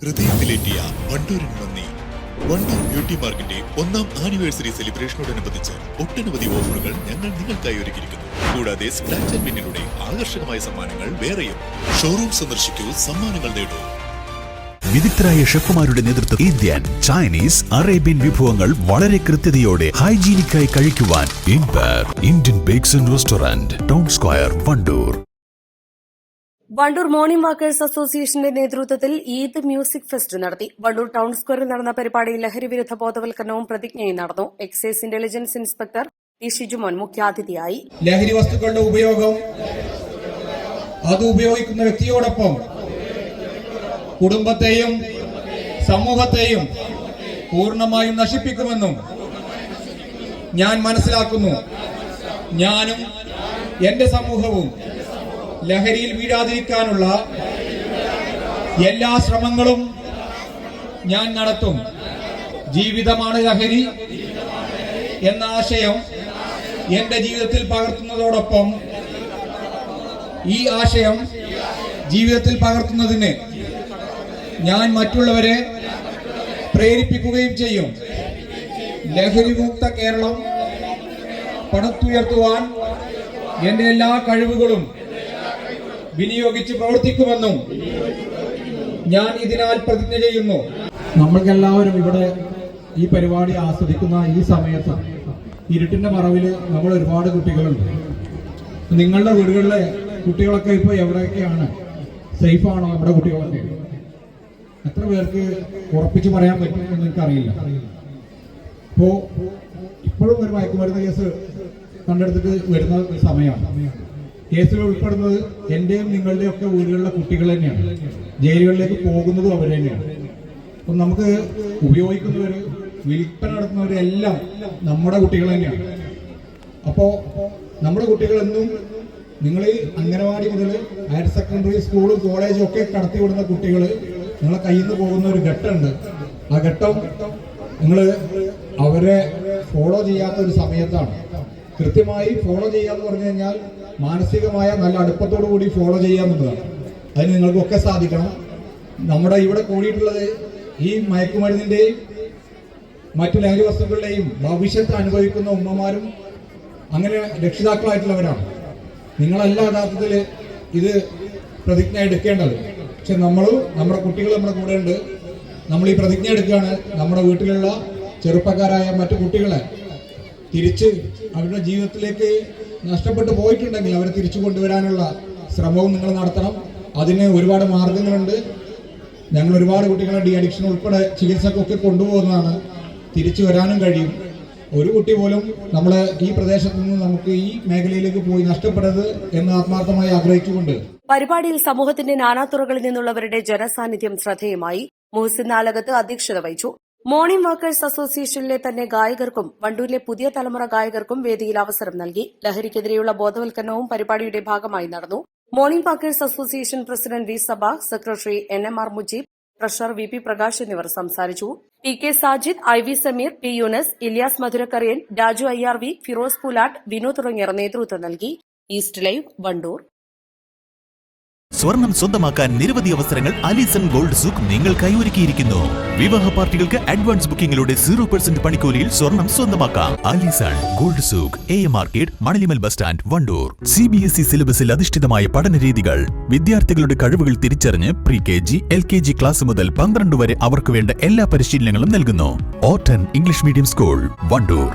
ഹൃദയത്തിലേറ്റിയ വണ്ടൂരിന് നന്ദി. വണ്ടൂർ ബ്യൂട്ടി മാർക്കിന്റെ 1ാം ആനിവേഴ്സറി സെലിബ്രേഷനോടനുബന്ധിച്ച് ഒട്ടനവധി ഓഫറുകൾ ഞങ്ങൾ നിങ്ങൾക്കായി ഒരുക്കിയിരിക്കുന്നു. കൂടാതെ സ്ക്രാച്ച് ആൻഡ് വിന്നിലൂടെ ആകർഷകമായ സമ്മാനങ്ങൾ വേറെയും. ഷോറൂം സന്ദർശിക്കൂ, സമ്മാനങ്ങൾ നേടൂ. വിദഗ്ധരായ ഷെഫുമാരുടെ നേതൃത്വം ഇന്ത്യൻ, ചൈനീസ്, അറേബ്യൻ വിഭവങ്ങൾ വളരെ കൃത്യതയോടെ ഹൈജീനിക്കായി കഴിക്കുവാൻ Indian bakes and restaurant, town square, Wandoor. Wandoor morning walkers അസോസിയേഷന്റെ നേതൃത്വത്തിൽ ഈദ് മ്യൂസിക് ഫെസ്റ്റ് നടത്തി. വണ്ടൂർ ടൗൺ സ്ക്വയറിൽ നടന്ന പരിപാടിയിൽ ലഹരി വിരുദ്ധ ബോധവൽക്കരണവും പ്രതിജ്ഞയും നടന്നു. Excise intelligence inspector T Shijumon മുഖ്യാതിഥിയായി. ലഹരി വസ്തുക്കളുടെ ഉപയോഗം അത് ഉപയോഗിക്കുന്ന വ്യക്തിയോടൊപ്പം കുടുംബത്തെയും സമൂഹത്തെയും പൂർണ്ണമായും നശിപ്പിക്കുമെന്നും ഞാൻ മനസ്സിലാക്കുന്നു. ഞാനും എന്റെ സമൂഹവും ലഹരിയിൽ വീഴാതിരിക്കാനുള്ള എല്ലാ ശ്രമങ്ങളും ഞാൻ നടത്തും. ജീവിതമാണ് ലഹരി എന്ന ആശയം എന്റെ ജീവിതത്തിൽ പകർത്തുന്നതോടൊപ്പം ഈ ആശയം ജീവിതത്തിൽ പകർത്തുന്നതിന് ഞാൻ മറ്റുള്ളവരെ പ്രേരിപ്പിക്കുകയും ചെയ്യും. ലഹരിമുക്ത കേരളം പടുത്തുയർത്തുവാൻ എന്റെ എല്ലാ കഴിവുകളും വിനിയോഗിച്ച് പ്രവർത്തിക്കുമെന്നും ഞാൻ ഇതിനാൽ പ്രതിജ്ഞ ചെയ്യുന്നു. നമ്മൾക്കെല്ലാവരും ഇവിടെ ഈ പരിപാടി ആസ്വദിക്കുന്ന ഈ സമയത്ത് ഇരുട്ടിന്റെ മറവിൽ നമ്മൾ ഒരുപാട് കുട്ടികളുണ്ട്. നിങ്ങളുടെ വീടുകളിലെ കുട്ടികളൊക്കെ ഇപ്പോൾ എവിടെയൊക്കെയാണ്? സേഫാണോ നമ്മുടെ കുട്ടികളൊക്കെ? എത്ര പേർക്ക് ഉറപ്പിച്ച് പറയാൻ പറ്റുമെന്ന് എനിക്കറിയില്ല. ഇപ്പോഴും ഒരു മയക്കുമരുന്ന് കേസ് കണ്ടെടുത്തിട്ട് വരുന്ന ഒരു സമയമാണ്. കേസിൽ ഉൾപ്പെടുന്നത് എന്റെയും നിങ്ങളുടെയും ഒക്കെ വീടുകളിലെ കുട്ടികൾ തന്നെയാണ്. ജയിലുകളിലേക്ക് പോകുന്നതും അവർ തന്നെയാണ്. അപ്പം നമുക്ക് ഉപയോഗിക്കുന്നവര്, വിൽപ്പന നടത്തുന്നവരെല്ലാം നമ്മുടെ കുട്ടികൾ തന്നെയാണ്. അപ്പോ നമ്മുടെ കുട്ടികളെന്നും നിങ്ങൾ അംഗനവാടി മുതൽ ഹയർ സെക്കൻഡറി, സ്കൂളും കോളേജും ഒക്കെ കടത്തിവിടുന്ന കുട്ടികൾ നിങ്ങളെ കയ്യിൽ നിന്ന് പോകുന്ന ഒരു ഘട്ടമുണ്ട്. ആ ഘട്ടം നിങ്ങൾ അവരെ ഫോളോ ചെയ്യാത്ത ഒരു സമയത്താണ്. കൃത്യമായി ഫോളോ ചെയ്യാന്ന് പറഞ്ഞു കഴിഞ്ഞാൽ മാനസികമായ നല്ല അടുപ്പത്തോടു കൂടി ഫോളോ ചെയ്യാന്നുള്ളതാണ്. അതിന് നിങ്ങൾക്കൊക്കെ സാധിക്കണം. നമ്മുടെ ഇവിടെ കൂടിയിട്ടുള്ളത് ഈ മയക്കുമരുന്നിന്റെയും മറ്റു ലഹരി വസ്തുക്കളുടെയും ഭവിഷ്യത്ത് അനുഭവിക്കുന്ന ഉമ്മമാരും അങ്ങനെ രക്ഷിതാക്കളായിട്ടുള്ളവരാണ്. നിങ്ങളല്ല യഥാർത്ഥത്തിൽ ഇത് പ്രതിജ്ഞ എടുക്കേണ്ടത്. പക്ഷെ നമ്മുടെ കുട്ടികൾ നമ്മുടെ കൂടെ ഉണ്ട്. നമ്മൾ ഈ പ്രതിജ്ഞ എടുക്കുകയാണ്. നമ്മുടെ വീട്ടിലുള്ള ചെറുപ്പക്കാരായ മറ്റു കുട്ടികളെ തിരിച്ച് അവരുടെ ജീവിതത്തിലേക്ക് നഷ്ടപ്പെട്ടു പോയിട്ടുണ്ടെങ്കിൽ അവരെ തിരിച്ചു കൊണ്ടുവരാനുള്ള ശ്രമവും നിങ്ങൾ നടത്തണം. അതിന് ഒരുപാട് മാർഗങ്ങളുണ്ട്. ഞങ്ങൾ ഒരുപാട് കുട്ടികളെ ഡി അഡിക്ഷൻ ഉൾപ്പെടെ ചികിത്സക്കൊക്കെ കൊണ്ടുപോകുന്നതാണ്. തിരിച്ചു വരാനും കഴിയും. ഒരു കുട്ടി പോലും നമ്മളെ ഈ പ്രദേശത്ത് നിന്ന് നമുക്ക് ഈ മേഖലയിലേക്ക് പോയി നഷ്ടപ്പെടരുത് എന്ന് ആത്മാർത്ഥമായി ആഗ്രഹിച്ചുകൊണ്ട് പരിപാടിയിൽ സമൂഹത്തിന്റെ നാനാതുറകളിൽ നിന്നുള്ളവരുടെ ജനസാന്നിധ്യം ശ്രദ്ധേയമായി. മുഹസിൻ നാലകത്ത് അധ്യക്ഷത വഹിച്ചു. മോർണിംഗ് വാക്കേഴ്സ് അസോസിയേഷനിലെ തന്നെ ഗായകർക്കും വണ്ടൂരിലെ പുതിയ തലമുറ ഗായകർക്കും വേദിയിൽ അവസരം നൽകി. ലഹരിക്കെതിരെയുള്ള ബോധവൽക്കരണവും പരിപാടിയുടെ ഭാഗമായി നടന്നു. Morning walkers association president V Saba, secretary NMR Mujeeb, treasurer VP Prakash എന്നിവർ സംസാരിച്ചു. PK Sajid, IV Sameer, P Yunus, Ilyas മധുരക്കറിയൻ, Raju IRV, Firoz പുലാട്ട്, Vinu തുടങ്ങിയവർ നേതൃത്വം നൽകി. East live, Wandoor. സ്വർണം സ്വന്തമാക്കാൻ നിരവധി അവസരങ്ങൾ അലിസൺ ഗോൾഡ് സൂക്ക് നിങ്ങൾക്കായി ഒരുക്കിയിരിക്കുന്നു. വിവാഹ പാർട്ടികൾക്ക് അഡ്വാൻസ് ബുക്കിംഗിലൂടെ 0% പണിക്കൂലിയിൽ സ്വർണം സ്വന്തമാക്കാം. Alison gold souk, AM market, Manalimal bus stand, Wandoor. CBSE സിലബസിൽ അധിഷ്ഠിതമായ പഠനരീതികൾ. വിദ്യാർത്ഥികളുടെ കഴിവുകൾ തിരിച്ചറിഞ്ഞ് pre-KG, LKG ക്ലാസ് മുതൽ 12 വരെ അവർക്ക് വേണ്ട എല്ലാ പരിശീലനങ്ങളും നൽകുന്നു. ഓട്ടൻ ഇംഗ്ലീഷ് മീഡിയം സ്കൂൾ, വണ്ടൂർ.